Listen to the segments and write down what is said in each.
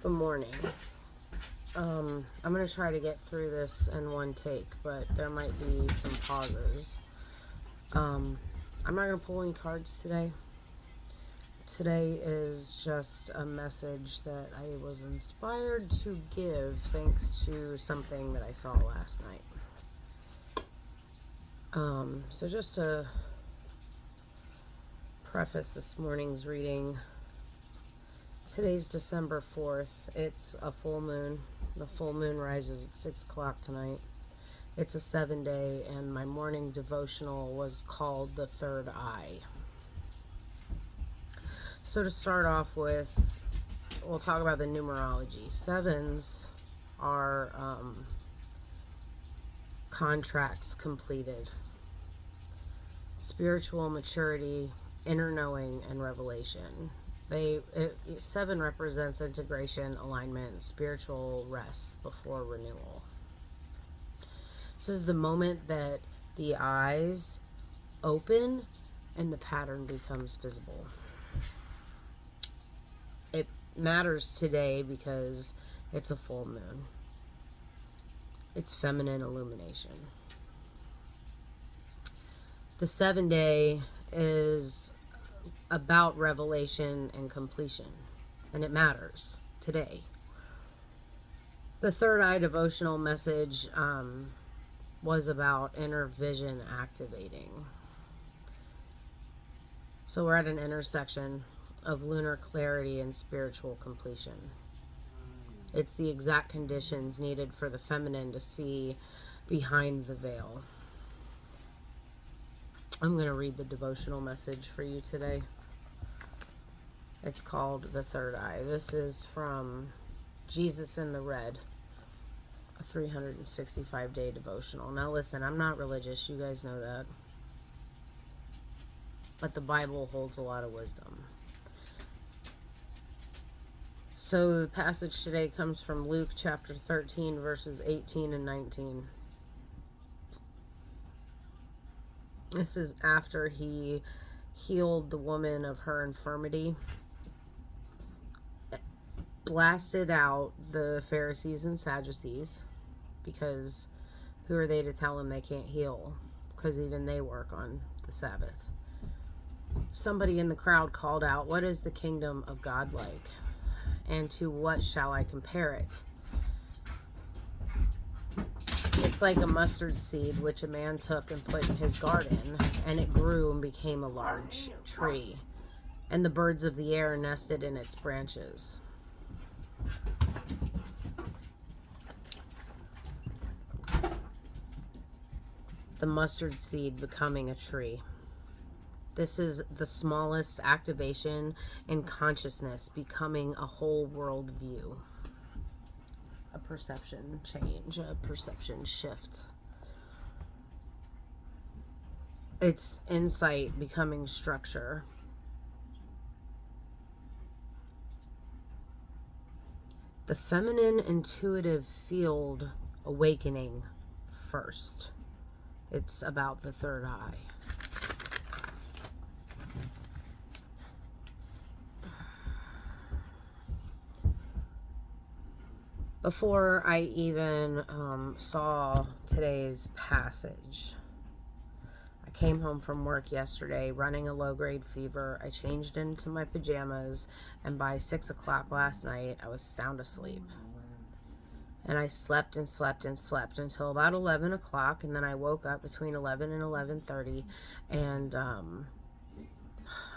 Good morning. I'm going to try to get through this in one take, but there might be some pauses. I'm not going to pull any cards today. Today is just a message that I was inspired to give thanks to something that I saw last night. So just to preface this morning's reading, today's December 4th. It's a full moon. The full moon rises at 6 o'clock tonight. It's a 7-day, and my morning devotional was called The Third Eye. So to start off with, we'll talk about the numerology. Sevens are contracts completed, spiritual maturity, inner knowing, and revelation. 7 represents integration, alignment, spiritual rest before renewal. This is the moment that the eyes open and the pattern becomes visible. It matters today because it's a full moon. It's feminine illumination. The 7-day is about revelation and completion, and it matters today. The third eye devotional message was about inner vision activating. So we're at an intersection of lunar clarity and spiritual completion. It's the exact conditions needed for the feminine to see behind the veil. I'm going to read the devotional message for you today. It's called The Third Eye. This is from Jesus in the Red, a 365-day devotional. Now listen, I'm not religious. You guys know that. But the Bible holds a lot of wisdom. So the passage today comes from Luke chapter 13, verses 18 and 19. This is after he healed the woman of her infirmity, blasted out the Pharisees and Sadducees, because who are they to tell him they can't heal? Because even they work on the Sabbath. Somebody in the crowd called out, "What is the kingdom of God like? And to what shall I compare it? It's like a mustard seed which a man took and put in his garden, and it grew and became a large tree, and the birds of the air nested in its branches." The mustard seed becoming a tree. This is the smallest activation in consciousness becoming a whole world view. A perception change, a perception shift. It's insight becoming structure. The feminine intuitive field awakening first. It's about the third eye. Before I even saw today's passage, I came home from work yesterday running a low-grade fever. I changed into my pajamas, and by 6 o'clock last night, I was sound asleep. And I slept and slept and slept until about 11 o'clock, and then I woke up between 11 and 11:30, and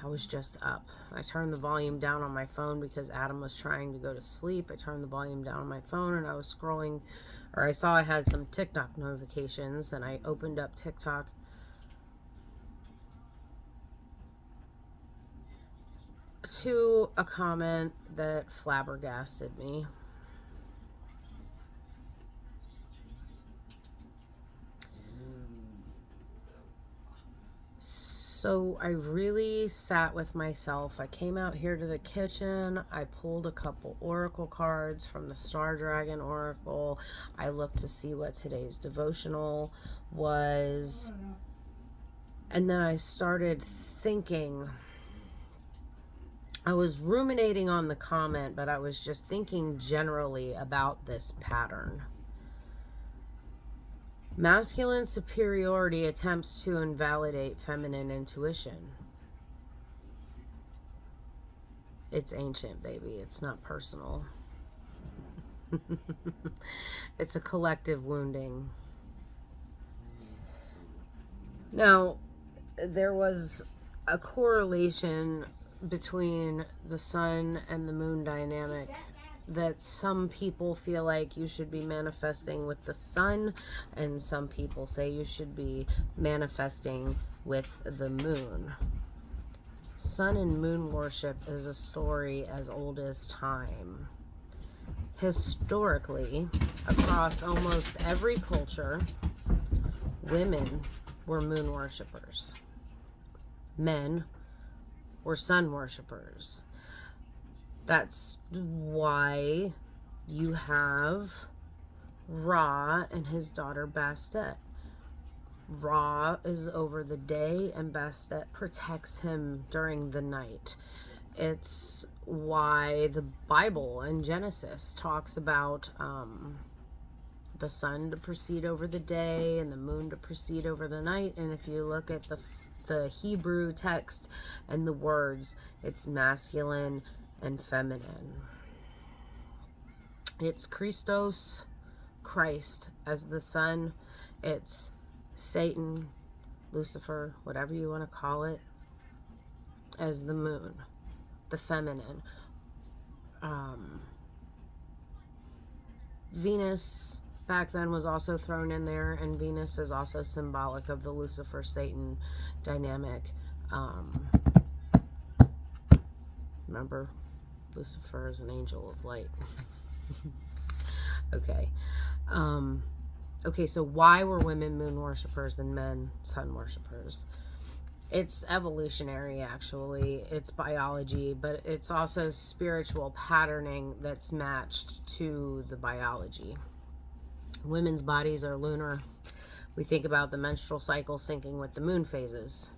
I was just up. I turned the volume down on my phone because Adam was trying to go to sleep. I turned the volume down on my phone, and I was scrolling, or I saw I had some TikTok notifications, and I opened up TikTok. To a comment that flabbergasted me. So I really sat with myself. I came out here to the kitchen. I pulled a couple oracle cards from the Star Dragon Oracle. I looked to see what today's devotional was. And then I started thinking I was ruminating on the comment, but I was just thinking generally about this pattern. Masculine superiority attempts to invalidate feminine intuition. It's ancient, baby. It's not personal. It's a collective wounding. Now, there was a correlation between the sun and the moon dynamic that some people feel like you should be manifesting with the sun, and some people say you should be manifesting with the moon. Sun and moon worship is a story as old as time. Historically, across almost every culture, women were moon worshippers. Men were sun worshippers. That's why you have Ra and his daughter Bastet. Ra is over the day and Bastet protects him during the night. It's why the Bible in Genesis talks about the sun to proceed over the day and the moon to proceed over the night. And if you look at the Hebrew text and the words, it's masculine and feminine. It's Christos, Christ, as the sun. It's Satan, Lucifer, whatever you want to call it, as the moon, the feminine. Venus back then was also thrown in there, and Venus is also symbolic of the Lucifer-Satan dynamic. Remember, Lucifer is an angel of light. Okay. Okay, so why were women moon worshippers and men sun worshippers? It's evolutionary, actually. It's biology, but it's also spiritual patterning that's matched to the biology. Women's bodies are lunar. We think about the menstrual cycle syncing with the moon phases.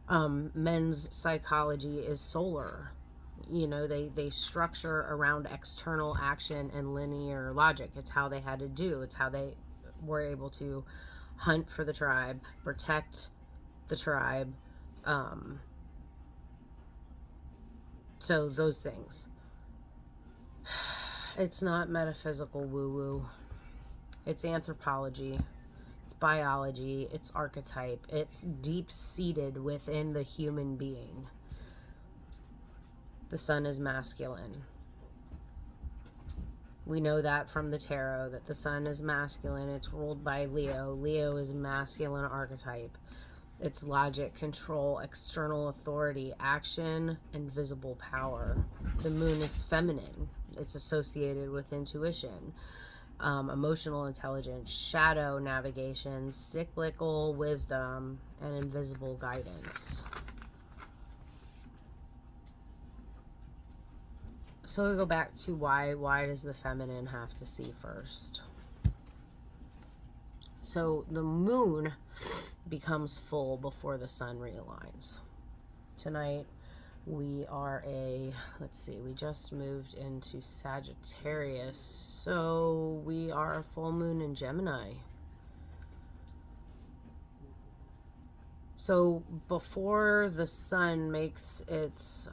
Men's psychology is solar. You know, they structure around external action and linear logic. It's how they had to do. It's how they were able to hunt for the tribe, protect the tribe. So those things. It's not metaphysical woo-woo. It's anthropology. It's biology. It's archetype. It's deep-seated within the human being. The sun is masculine. We know that from the tarot, that the sun is masculine. It's ruled by Leo. Leo is masculine archetype. It's logic, control, external authority, action, and visible power. The moon is feminine. It's associated with intuition, emotional intelligence, shadow navigation, cyclical wisdom, and invisible guidance. So we go back to why does the feminine have to see first? So the moon becomes full before the sun realigns. Tonight we are we just moved into Sagittarius, so we are a full moon in Gemini. So before the sun makes its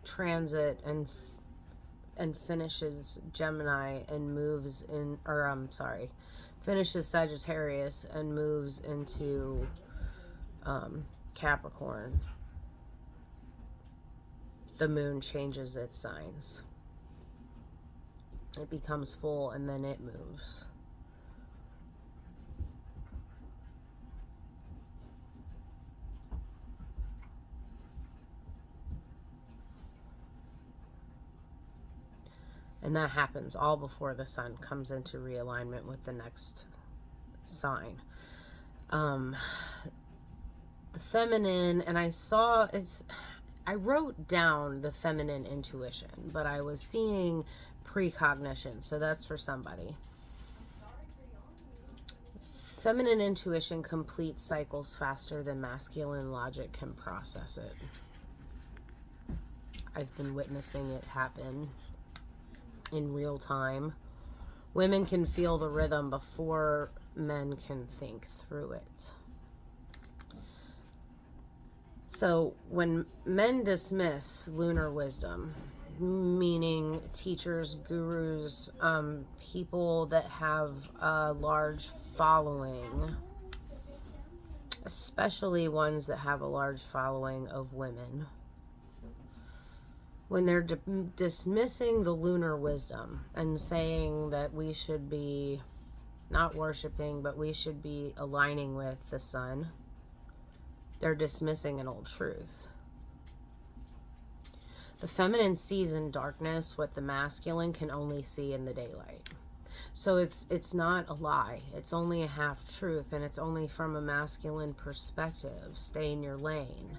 transit and finishes Gemini and moves in, finishes Sagittarius and moves into Capricorn, the moon changes its signs. It becomes full and then it moves. And that happens all before the sun comes into realignment with the next sign. The feminine, and I wrote down the feminine intuition, but I was seeing precognition, so that's for somebody. Feminine intuition completes cycles faster than masculine logic can process it. I've been witnessing it happen in real time. Women can feel the rhythm before men can think through it. So when men dismiss lunar wisdom, meaning teachers, gurus, people that have a large following, especially ones that have a large following of women, when they're dismissing the lunar wisdom and saying that we should be not worshiping, but we should be aligning with the sun, they're dismissing an old truth. The feminine sees in darkness what the masculine can only see in the daylight. So it's not a lie. It's only a half truth, and it's only from a masculine perspective. Stay in your lane.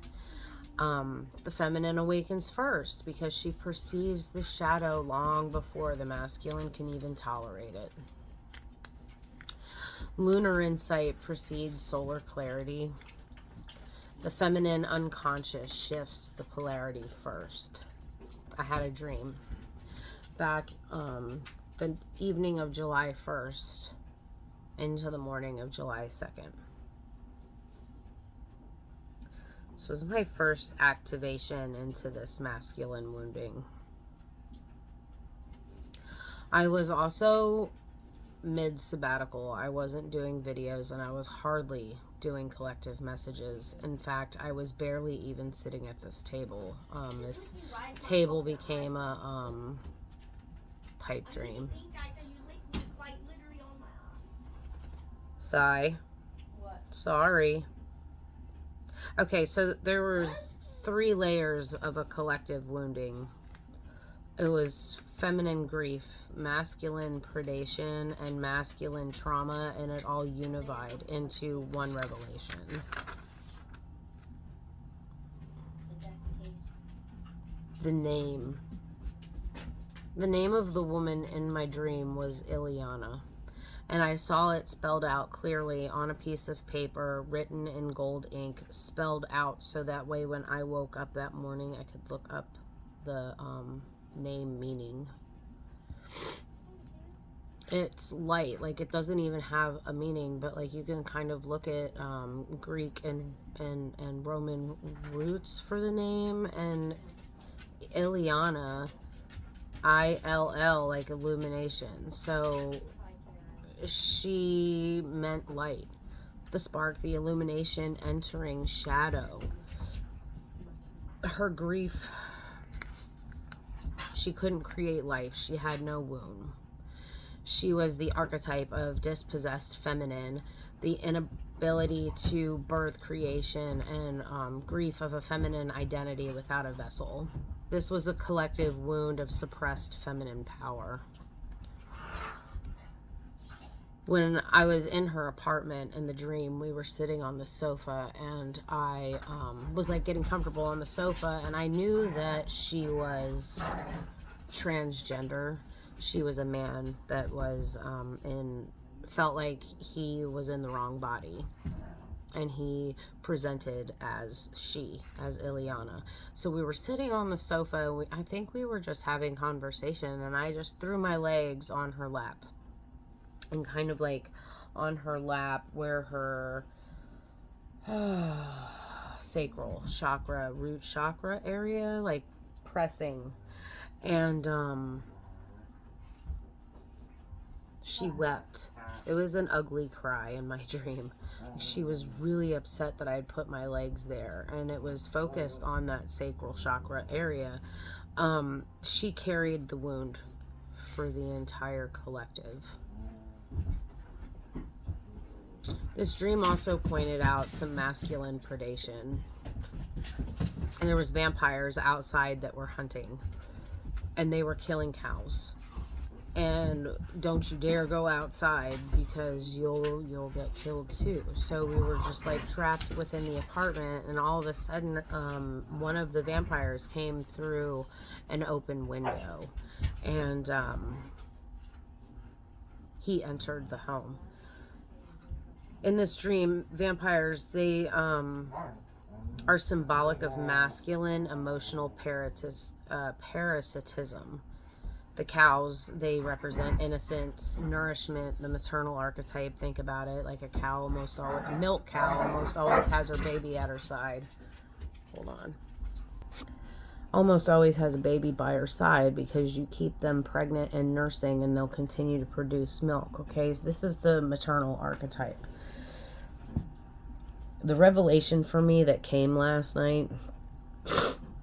The feminine awakens first because she perceives the shadow long before the masculine can even tolerate it. Lunar insight precedes solar clarity. The feminine unconscious shifts the polarity first. I had a dream back the evening of July 1st into the morning of July 2nd. This was my first activation into this masculine wounding. I was also mid-sabbatical. I wasn't doing videos, and I was hardly doing collective messages. In fact, I was barely even sitting at this table. This table became a pipe dream. Sigh. Sorry. Okay, so there was 3 layers of a collective wounding. It was feminine grief, masculine predation, and masculine trauma, and it all unified into one revelation. The name of the woman in my dream was Illiana, and I saw it spelled out clearly on a piece of paper, written in gold ink, spelled out so that way when I woke up that morning I could look up the name meaning. It's light, like it doesn't even have a meaning, but like you can kind of look at Greek and Roman roots for the name, and Illiana, ILL, like illumination. So she meant light, the spark, the illumination, entering shadow. Her grief, she couldn't create life. She had no womb. She was the archetype of dispossessed feminine, the inability to birth creation, and grief of a feminine identity without a vessel. This was a collective wound of suppressed feminine power. When I was in her apartment in the dream, we were sitting on the sofa, and I was like getting comfortable on the sofa, and I knew that she was transgender. She was a man that was felt like he was in the wrong body, and he presented as Illiana. So we were sitting on the sofa. I think we were just having conversation, and I just threw my legs on her lap, and kind of like on her lap where her sacral chakra, root chakra area, like pressing, and she wept. It was an ugly cry in my dream. She was really upset that I had put my legs there, and it was focused on that sacral chakra area. She carried the wound for the entire collective. This dream also pointed out some masculine predation. And there was vampires outside that were hunting, and they were killing cows. And don't you dare go outside because you'll get killed too. So we were just like trapped within the apartment, and all of a sudden one of the vampires came through an open window, and he entered the home. In this dream, vampires, they are symbolic of masculine emotional parasitism. The cows, they represent innocence, nourishment, the maternal archetype. Think about it, like a cow almost always, a milk cow almost always has her baby at her side. Hold on. Almost always has a baby by her side because you keep them pregnant and nursing and they'll continue to produce milk. Okay, so this is the maternal archetype. The revelation for me that came last night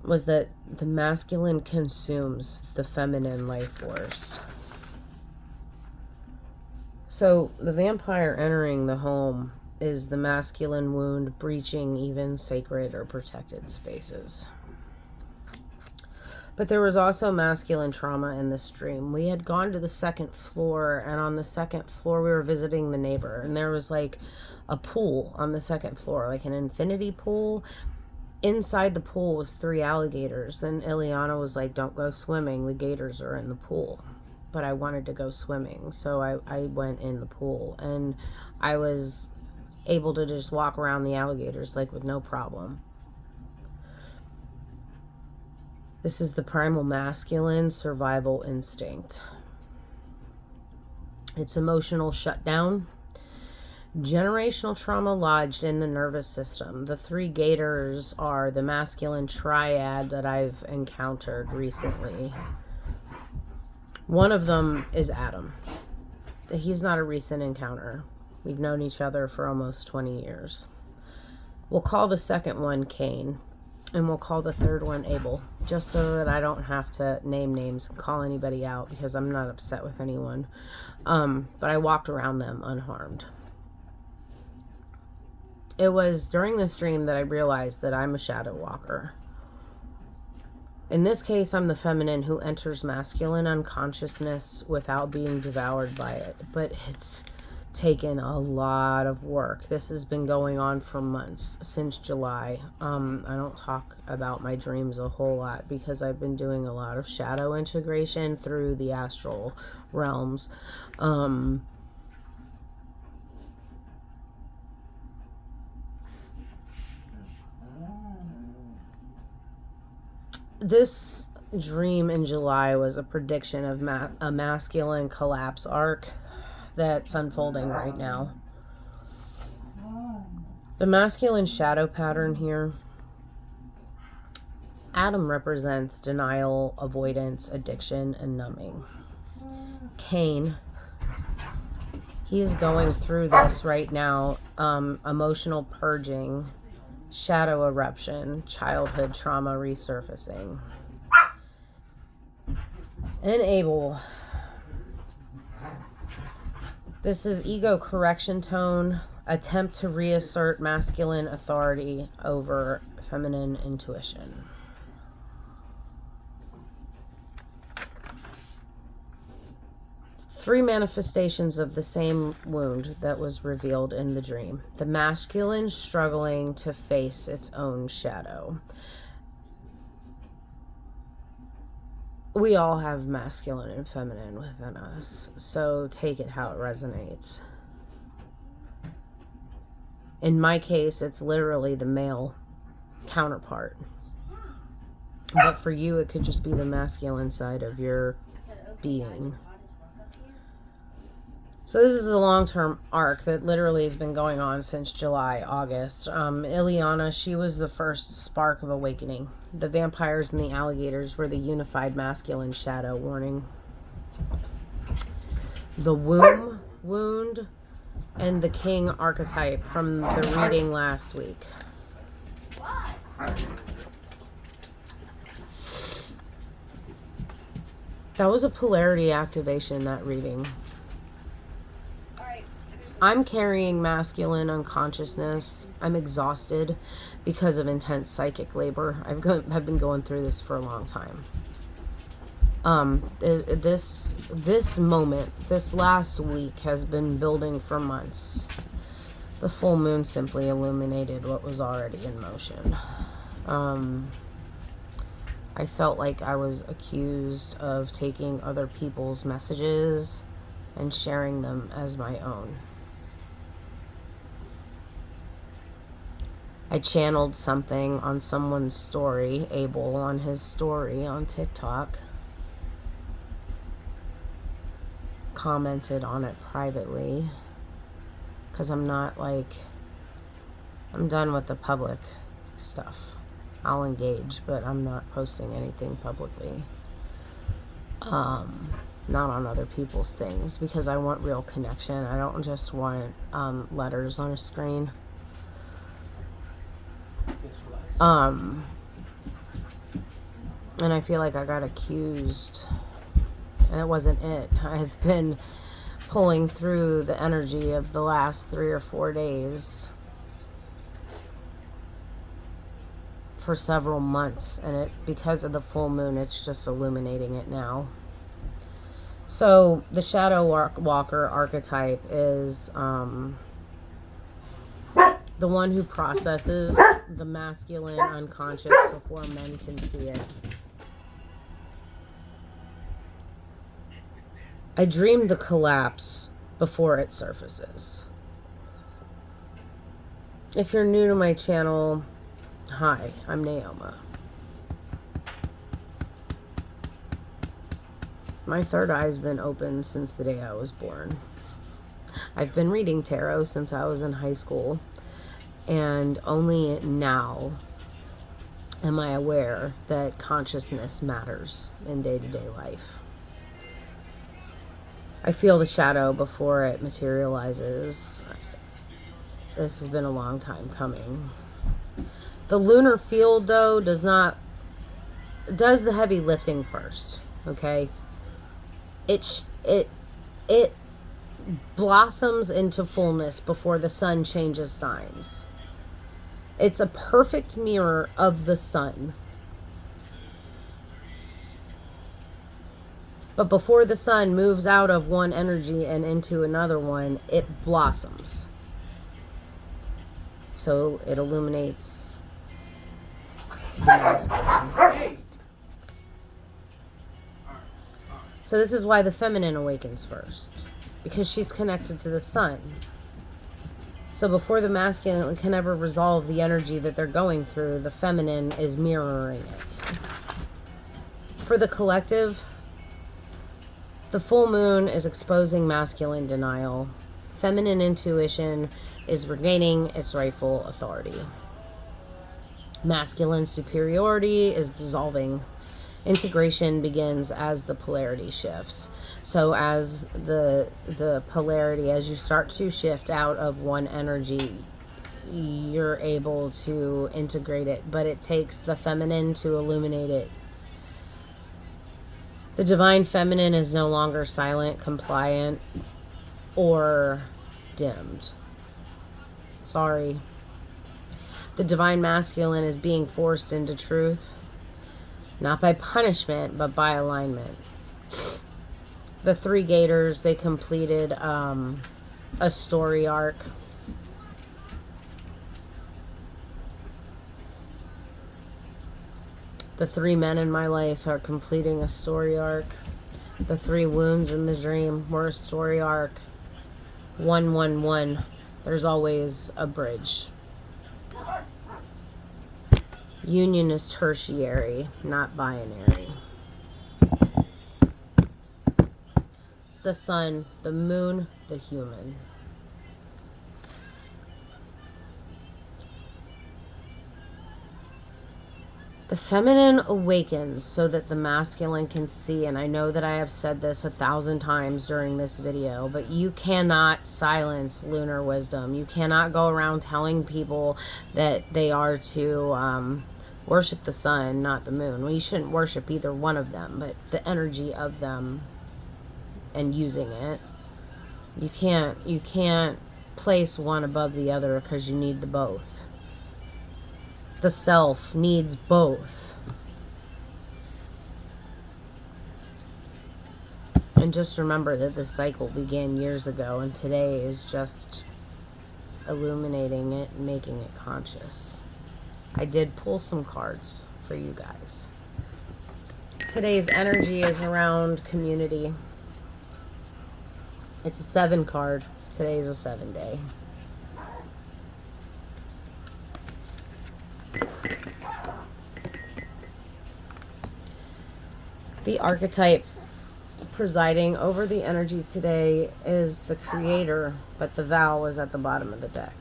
was that the masculine consumes the feminine life force. So the vampire entering the home is the masculine wound breaching even sacred or protected spaces. But there was also masculine trauma in this dream. We had gone to the second floor, and on the second floor we were visiting the neighbor, and there was like a pool on the second floor, like an infinity pool. Inside the pool was 3 alligators, and Illiana was like, don't go swimming, the gators are in the pool. But I wanted to go swimming, so I went in the pool, and I was able to just walk around the alligators like with no problem. This is the primal masculine survival instinct. It's emotional shutdown. Generational trauma lodged in the nervous system. The 3 gators are the masculine triad that I've encountered recently. One of them is Adam. He's not a recent encounter. We've known each other for almost 20 years. We'll call the second one Cain. And we'll call the third one Abel, just so that I don't have to name names and call anybody out, because I'm not upset with anyone. But I walked around them unharmed. It was during this dream that I realized that I'm a shadow walker. In this case, I'm the feminine who enters masculine unconsciousness without being devoured by it. But it's taken a lot of work. This has been going on for months, since July. I don't talk about my dreams a whole lot because I've been doing a lot of shadow integration through the astral realms. This dream in July was a prediction of a masculine collapse arc that's unfolding right now. The masculine shadow pattern here. Adam represents denial, avoidance, addiction, and numbing. Cain, he is going through this right now. Emotional purging, shadow eruption, childhood trauma resurfacing. And Abel, this is ego correction tone, attempt to reassert masculine authority over feminine intuition. Three manifestations of the same wound that was revealed in the dream. The masculine struggling to face its own shadow. We all have masculine and feminine within us, so take it how it resonates. In my case, it's literally the male counterpart. But for you, it could just be the masculine side of your being. So this is a long-term arc that literally has been going on since July, August. Illiana, she was the first spark of awakening. The vampires and the alligators were the unified masculine shadow warning. The womb wound and the king archetype from the reading last week. That was a polarity activation, that reading. I'm carrying masculine unconsciousness. I'm exhausted because of intense psychic labor. I've been going through this for a long time. This moment, this last week has been building for months. The full moon simply illuminated what was already in motion. I felt like I was accused of taking other people's messages and sharing them as my own. I channeled something on someone's story, Abel, on his story on TikTok. Commented on it privately. Because I'm not like... I'm done with the public stuff. I'll engage, but I'm not posting anything publicly. Not on other people's things, because I want real connection. I don't just want letters on a screen. And I feel like I got accused, and it wasn't it. I've been pulling through the energy of the last 3 or 4 days for several months, and it, because of the full moon, it's just illuminating it now. So the shadow walker archetype is the one who processes the masculine unconscious before men can see it. I dreamed the collapse before it surfaces. If you're new to my channel, hi, I'm Naoma. My third eye's been open since the day I was born. I've been reading tarot since I was in high school, and only now am I aware that consciousness matters in day-to-day life. I feel the shadow before it materializes. This has been a long time coming. The lunar field, though, does the heavy lifting first, okay? It blossoms into fullness before the sun changes signs. It's a perfect mirror of the sun. But before the sun moves out of one energy and into another one, it blossoms. So it illuminates the masculine. So this is why the feminine awakens first, because she's connected to the sun. So before the masculine can ever resolve the energy that they're going through, the feminine is mirroring it. For the collective, the full moon is exposing masculine denial. Feminine intuition is regaining its rightful authority. Masculine superiority is dissolving. Integration begins as the polarity shifts. So as the polarity, as you start to shift out of one energy, you're able to integrate it, but it takes the feminine to illuminate it. The divine feminine is no longer silent, compliant, or dimmed. Sorry. The divine masculine is being forced into truth, not by punishment, but by alignment. The 3 gators, they completed a story arc. The 3 men in my life are completing a story arc. The 3 wounds in the dream were a story arc. 111. There's always a bridge. Union is tertiary, not binary. The sun, the moon, the human. The feminine awakens so that the masculine can see, and I know that I have said this 1,000 times during this video, but you cannot silence lunar wisdom. You cannot go around telling people that they are to worship the sun, not the moon. Well, you shouldn't worship either one of them, but the energy of them and using it. You can't place one above the other because you need the both. The self needs both. And just remember that this cycle began years ago, and today is just illuminating it and making it conscious. I did pull some cards for you guys. Today's energy is around community. It's a 7 card. Today's a 7 day. The archetype presiding over the energy today is the creator, but the vow is at the bottom of the deck.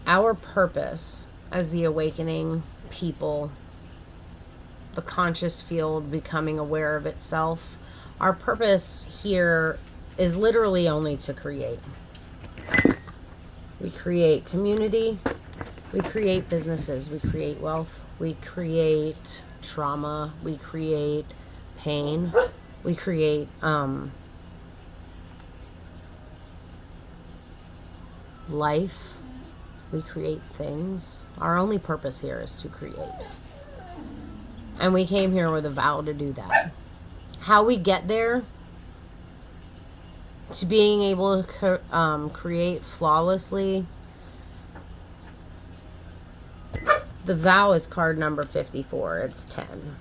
Our purpose as the awakening people, the conscious field becoming aware of itself, our purpose here is literally only to create. We create community, we create businesses, we create wealth, we create trauma, we create pain, we create life, we create things. Our only purpose here is to create. And we came here with a vow to do that. How we get there, to being able to create flawlessly, the vow is card number 54. It's 10.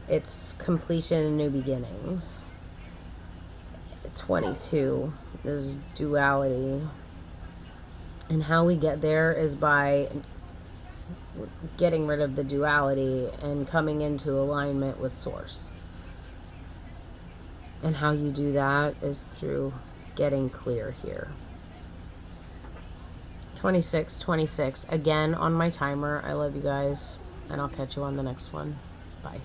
It's completion and new beginnings. 22 is duality. And how we get there is by getting rid of the duality and coming into alignment with Source. And how you do that is through getting clear here. 26, again on my timer. I love you guys, and I'll catch you on the next one. Bye.